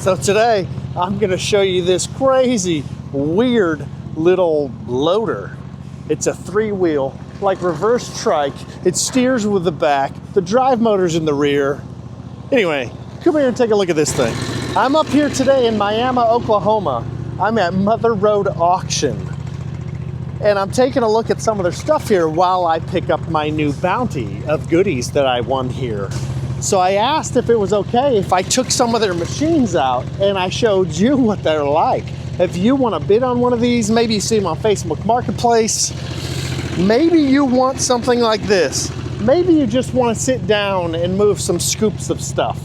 So today I'm gonna show you this crazy, weird little loader. It's a 3-wheel, like reverse trike. It steers with the back. The drive motor's in the rear. Anyway, come here and take a look at this thing. I'm up here today in Miami, Oklahoma. I'm at Mother Road Auction. And I'm taking a look at some of their stuff here while I pick up my new bounty of goodies that I won here. So I asked if it was okay if I took some of their machines out and I showed you what they're like. If you want to bid on one of these, maybe you see them on Facebook Marketplace. Maybe you want something like this. Maybe you just want to sit down and move some scoops of stuff.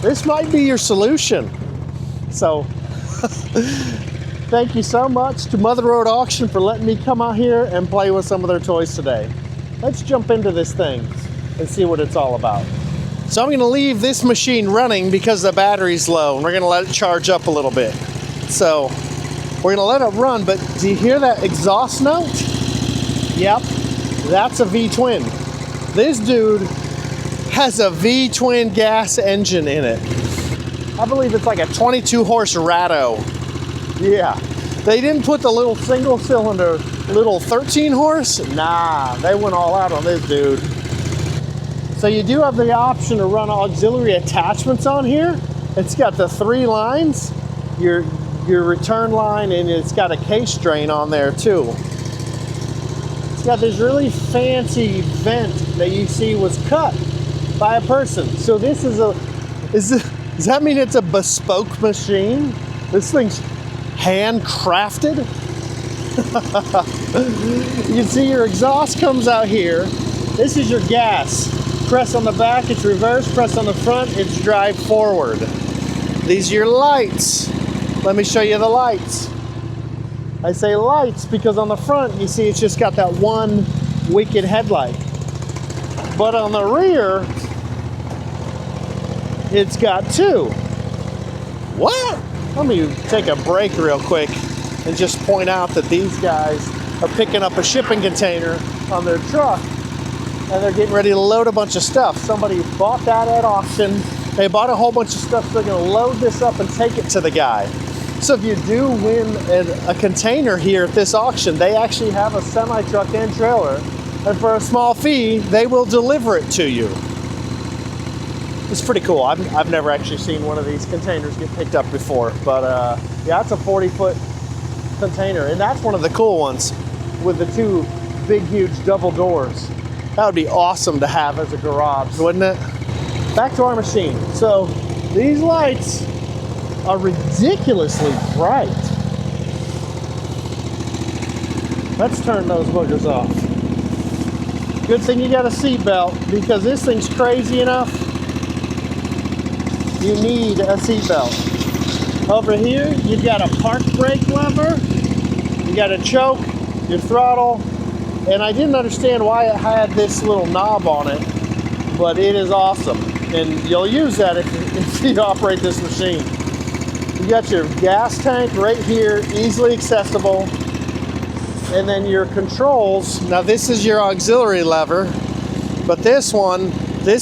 This might be your solution. So thank you so much to Mother Road Auction for letting me come out here and play with some of their toys today. Let's jump into this thing and see what it's all about. So I'm gonna leave this machine running because the battery's low and we're gonna let it charge up a little bit. So we're gonna let it run, but do you hear that exhaust note? Yep, that's a V-twin. This dude has a V-twin gas engine in it. I believe it's like a 22 horse Ratto. Yeah, they didn't put the little single cylinder, little 13 horse. Nah, they went all out on this dude. So you do have the option to run auxiliary attachments on here. It's got the 3 lines, your return line, and it's got a case drain on there too. It's got this really fancy vent that you see was cut by a person. So this is does that mean it's a bespoke machine? This thing's handcrafted? You can see your exhaust comes out here. This is your gas. Press on the back, it's reverse. Press on the front, it's drive forward. These are your lights. Let me show you the lights. I say lights because on the front, you see it's just got that one wicked headlight. But on the rear, it's got 2. What? Let me take a break real quick and just point out that these guys are picking up a shipping container on their truck and they're getting ready to load a bunch of stuff. Somebody bought that at auction. They bought a whole bunch of stuff, so they're gonna load this up and take it to the guy. So if you do win a container here at this auction, they actually have a semi-truck and trailer, and for a small fee, they will deliver it to you. It's pretty cool. I've never actually seen one of these containers get picked up before, but yeah, it's a 40-foot container, and that's one of the cool ones with the 2 big, huge double doors. That would be awesome to have as a garage, wouldn't it? Back to our machine. So these lights are ridiculously bright. Let's turn those boogers off. Good thing you got a seatbelt because this thing's crazy enough. You need a seatbelt. Over here, you've got a park brake lever. You got a choke, your throttle. And I didn't understand why it had this little knob on it, but it is awesome. And you'll use that if you operate this machine. You got your gas tank right here, easily accessible. And then your controls. Now this is your auxiliary lever, but this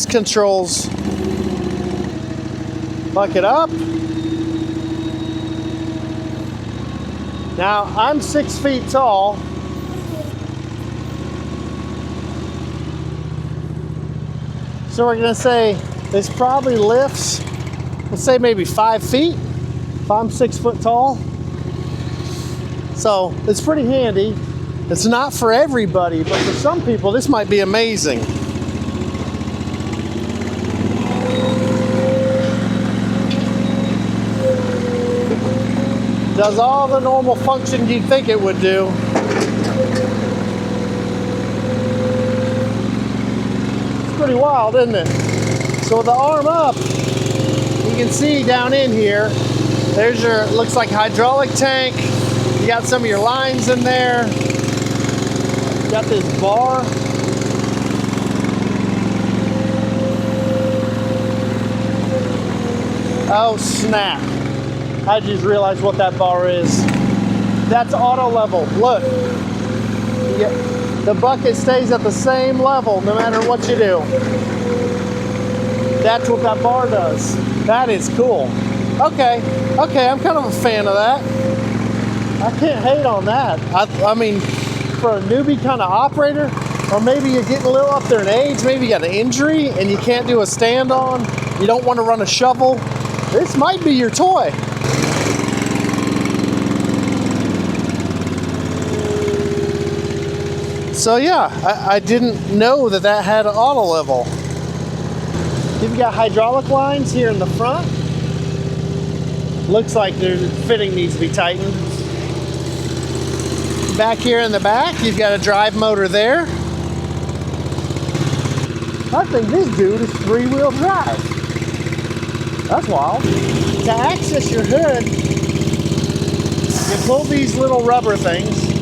controls, buck it up. Now I'm 6 feet tall. So we're gonna say this probably lifts, let's say maybe 5 feet, if I'm 6 foot tall. So it's pretty handy. It's not for everybody, but for some people, this might be amazing. Does all the normal function you'd think it would do. Pretty wild, isn't it? So with the arm up, you can see down in here, there's your, looks like hydraulic tank. You got some of your lines in there. You got this bar. Oh snap. I just realized what that bar is. That's auto level. Look. The bucket stays at the same level no matter what you do. That's what that bar does. That is cool. Okay, okay, I'm kind of a fan of that. I can't hate on that. I mean, for a newbie kind of operator, or maybe you're getting a little up there in age, maybe you got an injury and you can't do a stand-on, you don't want to run a shovel, this might be your toy. So yeah, I didn't know that that had an auto level. You've got hydraulic lines here in the front. Looks like their fitting needs to be tightened. Back here in the back, you've got a drive motor there. I think this dude is three-wheel drive. That's wild. To access your hood, you pull these little rubber things.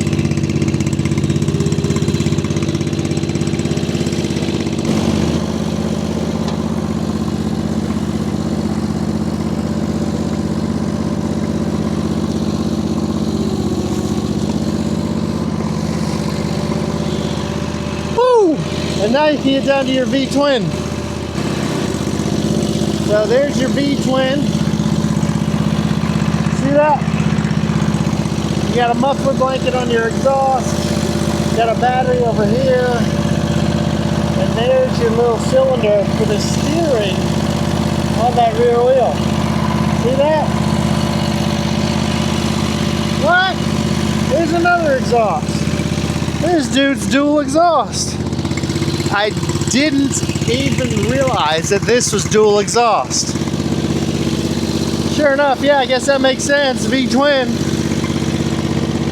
And now you can get down to your V-twin. So there's your V-twin. See that? You got a muffler blanket on your exhaust. Got a battery over here. And there's your little cylinder for the steering on that rear wheel. See that? What? There's another exhaust. This dude's dual exhaust. I didn't even realize that this was dual exhaust. Sure enough, yeah, I guess that makes sense, V-twin.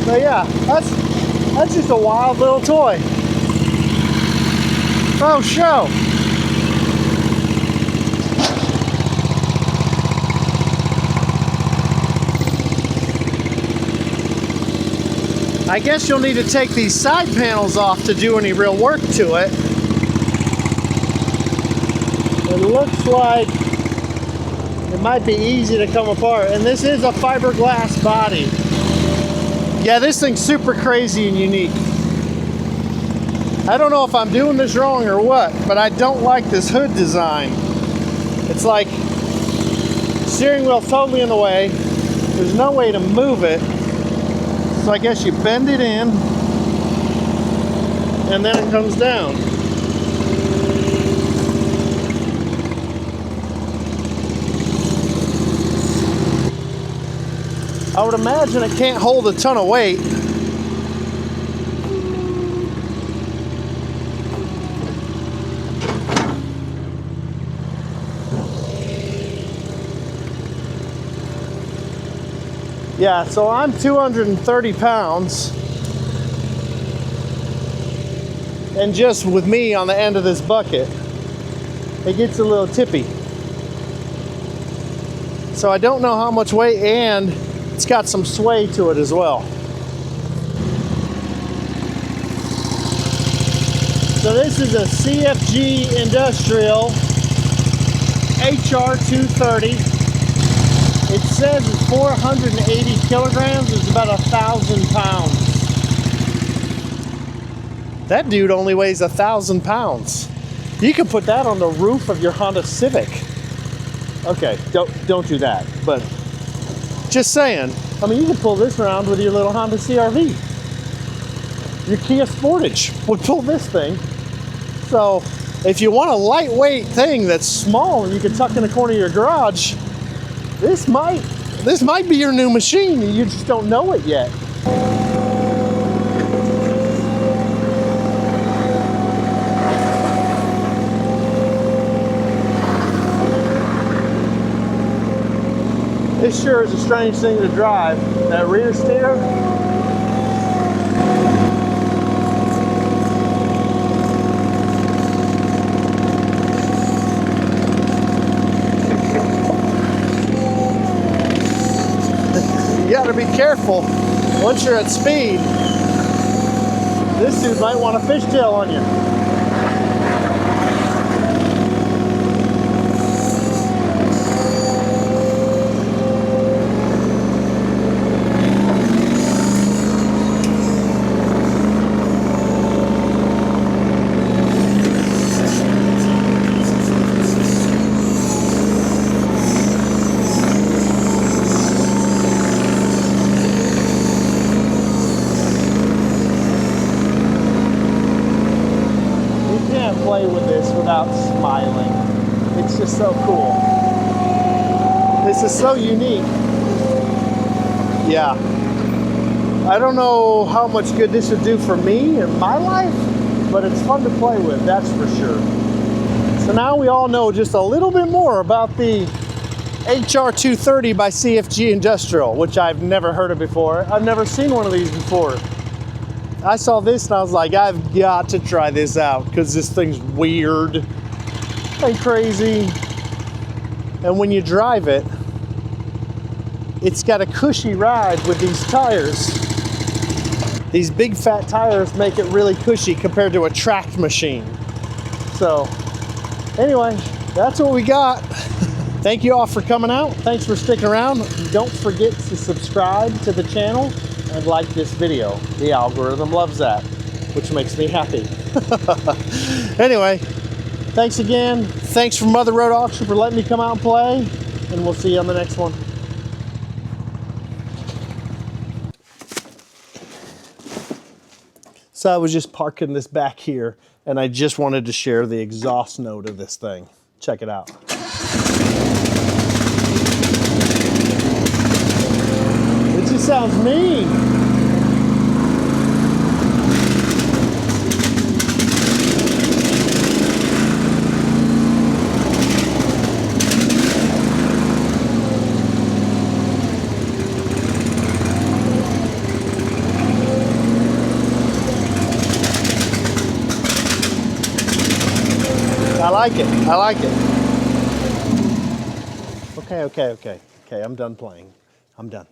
So yeah, that's just a wild little toy. Oh, show. I guess you'll need to take these side panels off to do any real work to it. It looks like it might be easy to come apart. And this is a fiberglass body. Yeah, this thing's super crazy and unique. I don't know if I'm doing this wrong or what, but I don't like this hood design. It's like steering wheel totally in the way. There's no way to move it. So I guess you bend it in and then it comes down. I would imagine it can't hold a ton of weight. Yeah, so I'm 230 pounds. And just with me on the end of this bucket, it gets a little tippy. So I don't know how much weight, and it's got some sway to it as well. So this is a CFG Industrial HR230. It says it's 480 kilograms. It's about 1,000 pounds. That dude only weighs 1,000 pounds. You can put that on the roof of your Honda Civic. Okay, don't do that, but just saying. I mean, you can pull this around with your little Honda CR-V. Your Kia Sportage would pull this thing. So if you want a lightweight thing that's small and you can tuck in the corner of your garage, this might be your new machine and you just don't know it yet. This sure is a strange thing to drive. That rear steer. You gotta be careful. Once you're at speed, this dude might want to fishtail on you. can't play with this without smiling. It's just so cool. This is so unique. Yeah. I don't know how much good this would do for me in my life, but it's fun to play with, that's for sure. So now we all know just a little bit more about the HR230 by CFG Industrial, which I've never heard of before. I've never seen one of these before. I saw this and I was like, I've got to try this out because this thing's weird and crazy. And when you drive it, it's got a cushy ride with these tires. These big fat tires make it really cushy compared to a tracked machine. So anyway, that's what we got. Thank you all for coming out. Thanks for sticking around. Don't forget to subscribe to the channel and like this video. The algorithm loves that, which makes me happy. Anyway, thanks again. Thanks for Mother Road Auction for letting me come out and play, and we'll see you on the next one. So I was just parking this back here, and I just wanted to share the exhaust note of this thing. Check it out. It just sounds mean. I like it. I like it. Okay, I'm done playing. I'm done.